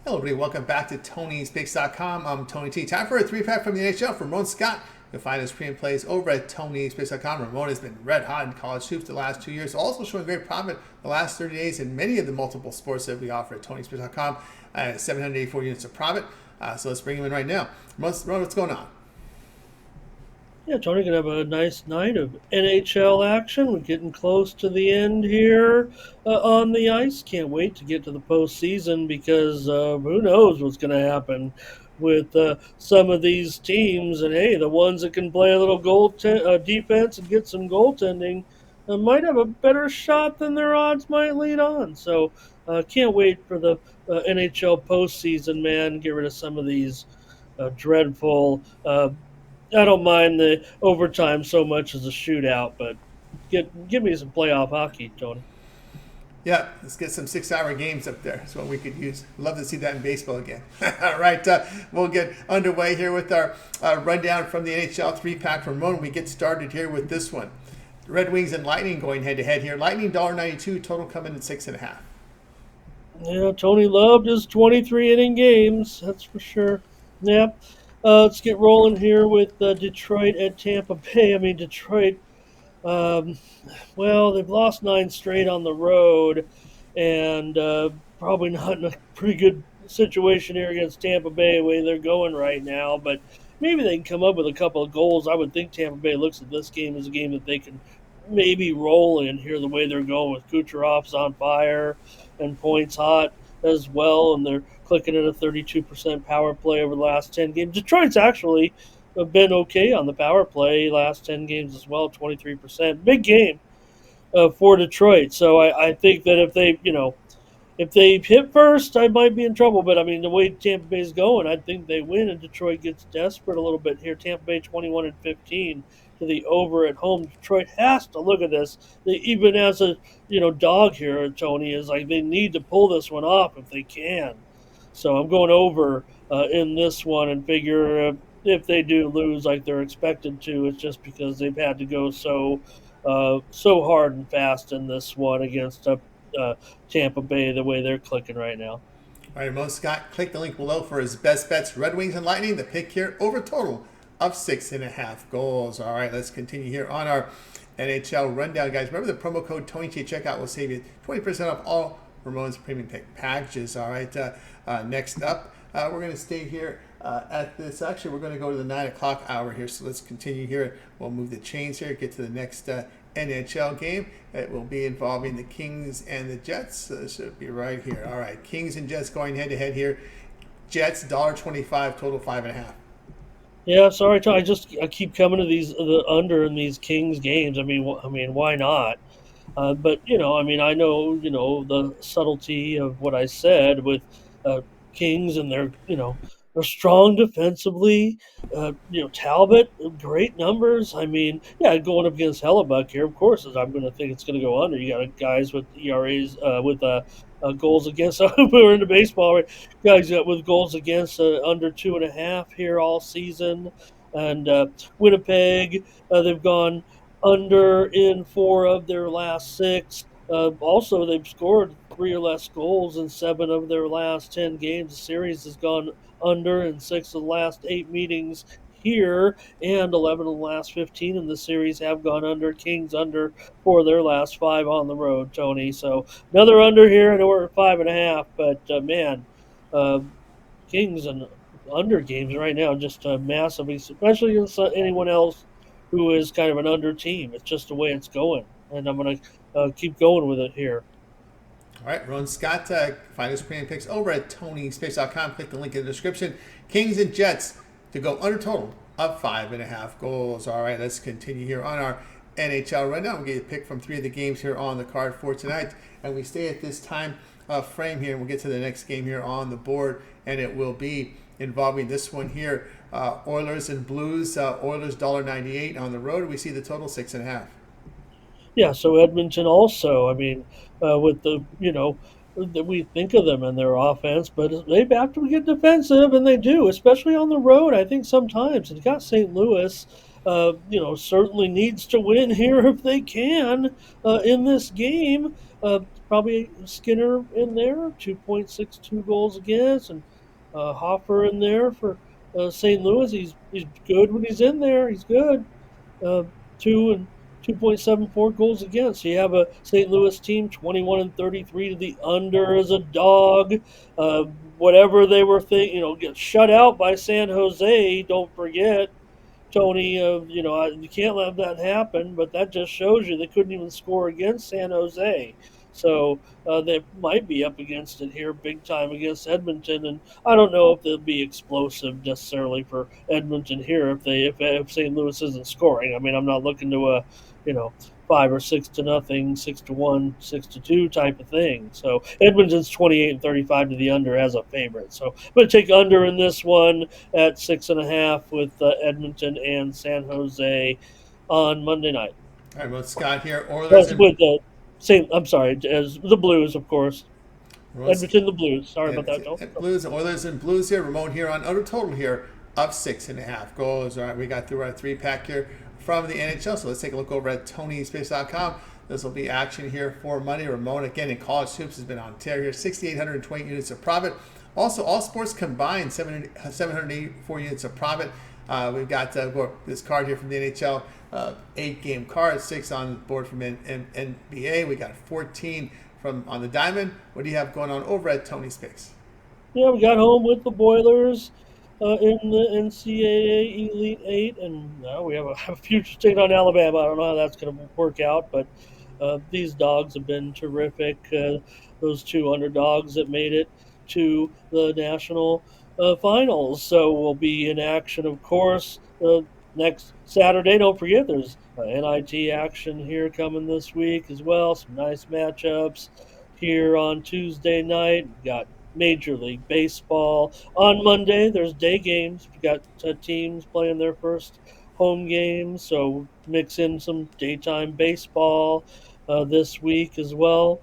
Hello, everybody. Welcome back to Tony'sPicks.com. I'm Tony T. Time for a three-pack from the NHL from Ramon Scott. You'll find his pre and plays over at Tony'sPicks.com. Ramon has been red hot in college hoops the last 2 years, also showing great profit the last 30 days in many of the multiple sports that we offer at Tony'sPicks.com. 784 units of profit. So let's bring him in right now. Ramon, what's going on? Yeah, Tony, gonna have a nice night of NHL action. We're getting close to the end here on the ice. Can't wait to get to the postseason because who knows what's going to happen with some of these teams. And hey, the ones that can play a little defense and get some goaltending might have a better shot than their odds might lead on. So can't wait for the NHL postseason, man. Get rid of some of these dreadful. I don't mind the overtime so much as a shootout, but give me some playoff hockey, Tony. Yeah, let's get some 6-hour games up there. That's what we could use. Love to see that in baseball again. All right, we'll get underway here with our rundown from the NHL three-pack from Ramon. We get started here with this one. Red Wings and Lightning going head-to-head here. Lightning $1.92, total coming in 6.5. Yeah, Tony loved his 23 inning games, that's for sure. Yeah. Let's get rolling here with Detroit at Tampa Bay. I mean, Detroit, um, well, they've lost nine straight on the road, and probably not in a pretty good situation here against Tampa Bay the way they're going right now. But maybe they can come up with a couple of goals. I would think Tampa Bay looks at this game as a game that they can maybe roll in here the way they're going with Kucherov's on fire and points hot as well, and they're clicking at a 32% power play over the last 10 games. Detroit's actually been okay on the power play last 10 games as well, 23%. Big game for Detroit. So I think that if they hit first, I might be in trouble. But I mean, the way Tampa Bay's going, I think they win, and Detroit gets desperate a little bit here. Tampa Bay 21-15 to the over at home. Detroit has to look at this. They, even as a dog here, Tony is like they need to pull this one off if they can. So I'm going over in this one and figure if they do lose like they're expected to, it's just because they've had to go so hard and fast in this one against uh, Tampa Bay the way they're clicking right now. All right, Ramon Scott, click the link below for his best bets. Red Wings and Lightning, the pick here, over total of 6.5 goals. All right, let's continue here on our NHL rundown, guys. Remember the promo code TonyT at checkout will save you 20% off all Ramon's premium pick packages. All right, next up, we're going to stay here at this. Actually, we're going to go to the 9 o'clock hour here. So let's continue here. We'll move the chains here, get to the next NHL game. It will be involving the Kings and the Jets. So this should be right here. All right, Kings and Jets going head to head here. Jets $1.25, total 5.5. Yeah, sorry, I keep coming to these the under in these Kings games. Why not? But I mean, I know the subtlety of what I said with Kings and they're strong defensively. Talbot, great numbers. I mean, yeah, going up against Hellebuck here, of course, I'm going to think it's going to go under. You got guys with ERAs with goals against. We're into baseball, right? Guys with goals against under 2.5 here all season, and Winnipeg, they've gone under in 4 of their last 6. Also, they've scored 3 or less goals in 7 of their last 10 games. The series has gone under in 6 of the last 8 meetings here, and 11 of the last 15 in the series have gone under. Kings under for their last 5 on the road, Tony. So another under here, and we're at 5.5. But man, uh, Kings and under games right now just massively, especially against anyone else who is kind of an under team. It's just the way it's going, and I'm going to keep going with it here. All right, Ron Scott, find his premium picks over at TonySpace.com. Click the link in the description. Kings and Jets to go under total of 5.5 goals. All right, let's continue here on our NHL rundown. We'll get a pick from 3 of the games here on the card for tonight. And we stay at this time frame here, and we'll get to the next game here on the board. And it will be involving this one here, Oilers and Blues. Oilers $1.98 on the road. We see the total 6.5. Yeah, so Edmonton also. I mean, with that we think of them and their offense, but they have to get defensive, and they do, especially on the road. I think sometimes and got St. Louis. Certainly needs to win here if they can in this game. probably Skinner in there, 2.62 goals against, and Hoffer in there for St. Louis. He's good when he's in there. He's good. Uh, 2.74 goals against. You have a St. Louis team 21-33 to the under as a dog. Uh, Whatever they were thinking, get shut out by San Jose. Don't forget. Tony, you can't let that happen, but that just shows you they couldn't even score against San Jose. So they might be up against it here big time against Edmonton, and I don't know if they'll be explosive necessarily for Edmonton here if St. Louis isn't scoring. I mean, I'm not looking to a, you know, 5 or 6 to nothing, 6-1, 6-2 type of thing. So Edmonton's 28-35 to the under as a favorite. So I'm going to take under in this one at 6.5 with Edmonton and San Jose on Monday night. All right, well, Scott here. Oilers That's and with the same. I'm sorry, as the Blues, of course. Rose, Edmonton, the Blues. Sorry and about that. Blues, Oilers and Blues here. Ramon here on under total here of 6.5 goals. All right, we got through our 3-pack here from the NHL. So let's take a look over at TonySpace.com. This will be action here for Monday. Ramon again in college hoops has been on tear here. 6,820 units of profit. Also, all sports combined, 784 units of profit. We've got this card here from the NHL, 8-game card, 6 on the board from NBA. We got 14 from on the diamond. What do you have going on over at Tony's Picks? Yeah, we got home with the Boilers in the NCAA Elite Eight, and we have a future state on Alabama. I don't know how that's going to work out, but these dogs have been terrific. Those 2 underdogs that made it to the national finals. So we'll be in action, of course, next Saturday. Don't forget, there's NIT action here coming this week as well. Some nice matchups here on Tuesday night. We've got Major League Baseball. On Monday, there's day games. We've got teams playing their first home games, so mix in some daytime baseball this week as well,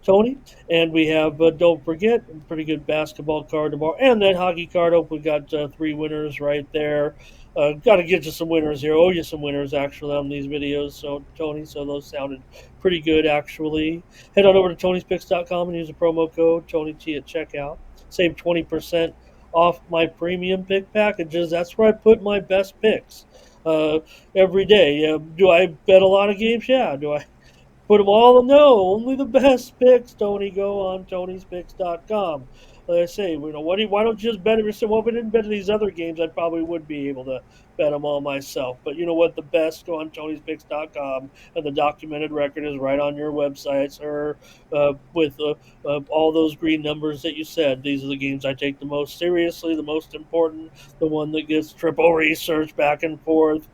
Tony. And we have, don't forget, a pretty good basketball card tomorrow. And that hockey card, we got 3 winners right there. Got to get you some winners here. Owe you some winners, actually, on these videos, so Tony. So those sounded pretty good, actually. Head on over to Tony'sPicks.com and use the promo code TonyT at checkout. Save 20% off my premium pick packages. That's where I put my best picks every day. Do I bet a lot of games? Yeah. Do I put them all? No, only the best picks, Tony. Go on Tony'sPicks.com. Like I say, why don't you just bet them yourself? Well, if I didn't bet these other games, I probably would be able to bet them all myself. But you know what? The best, go on Tony'sPicks.com, and the documented record is right on your website, sir, with all those green numbers that you said. These are the games I take the most seriously, the most important, the one that gets triple research back and forth.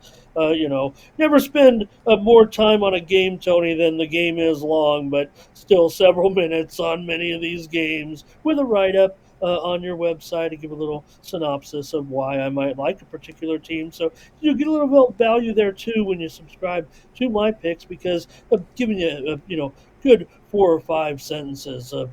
Never spend more time on a game, Tony, than the game is long, but still several minutes on many of these games with a write-up on your website to give a little synopsis of why I might like a particular team. So you get a little value there too when you subscribe to my picks, because I'm giving you good 4 or 5 sentences of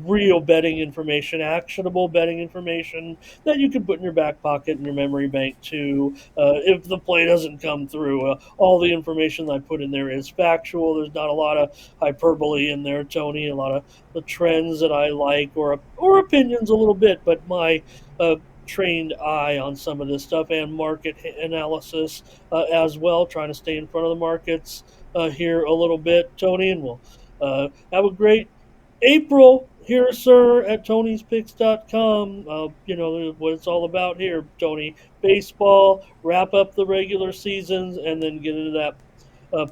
real betting information, actionable betting information that you can put in your back pocket in your memory bank too. If the play doesn't come through, all the information I put in there is factual. There's not a lot of hyperbole in there, Tony. A lot of the trends that I like, or opinions a little bit, but my trained eye on some of this stuff, and market analysis as well, trying to stay in front of the markets here a little bit, Tony, and we'll have a great April here, sir, at Tony'sPicks.com. What it's all about here, Tony. Baseball, wrap up the regular seasons, and then get into that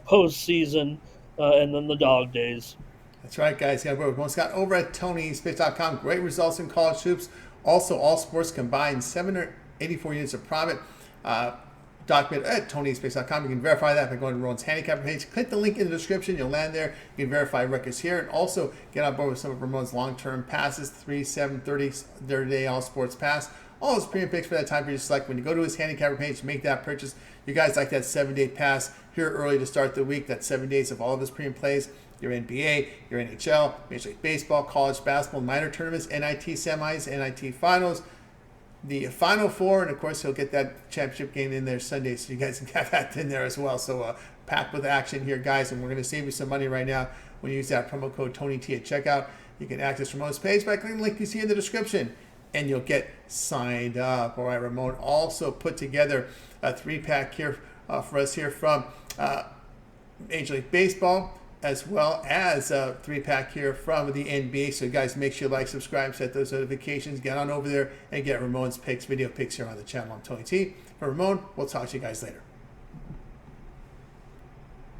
postseason, and then the dog days. That's right, guys. Yeah, we're almost got over at Tony'sPicks.com. Great results in college hoops. Also, all sports combined, 784 units of profit. Document at Tony'sPicks.com. You can verify that by going to Ramon's handicapping page. Click the link in the description. You'll land there. You can verify records here, and also get on board with some of Ramon's long-term passes, 3, 7, 30-day all sports pass. All his premium picks for that time period select. When you go to his handicapper page, make that purchase. You guys like that 7-day pass here early to start the week. That's 7 days of all of his premium plays. Your NBA, your NHL, Major League Baseball, college basketball, minor tournaments, NIT semis, NIT finals, the Final Four, and of course he'll get that championship game in there Sunday, so you guys can have that in there as well. So packed with action here, guys, and we're going to save you some money right now when you use that promo code TonyT at checkout. You can access Ramon's page by clicking the link you see in the description, and you'll get signed up. All right, Ramon also put together a 3-pack here for us here from Major League Baseball, as well as a 3-pack here from the NBA. So guys, make sure you like, subscribe, set those notifications, get on over there and get Ramon's picks, video picks here on the channel. I'm Tony T. For Ramon, we'll talk to you guys later.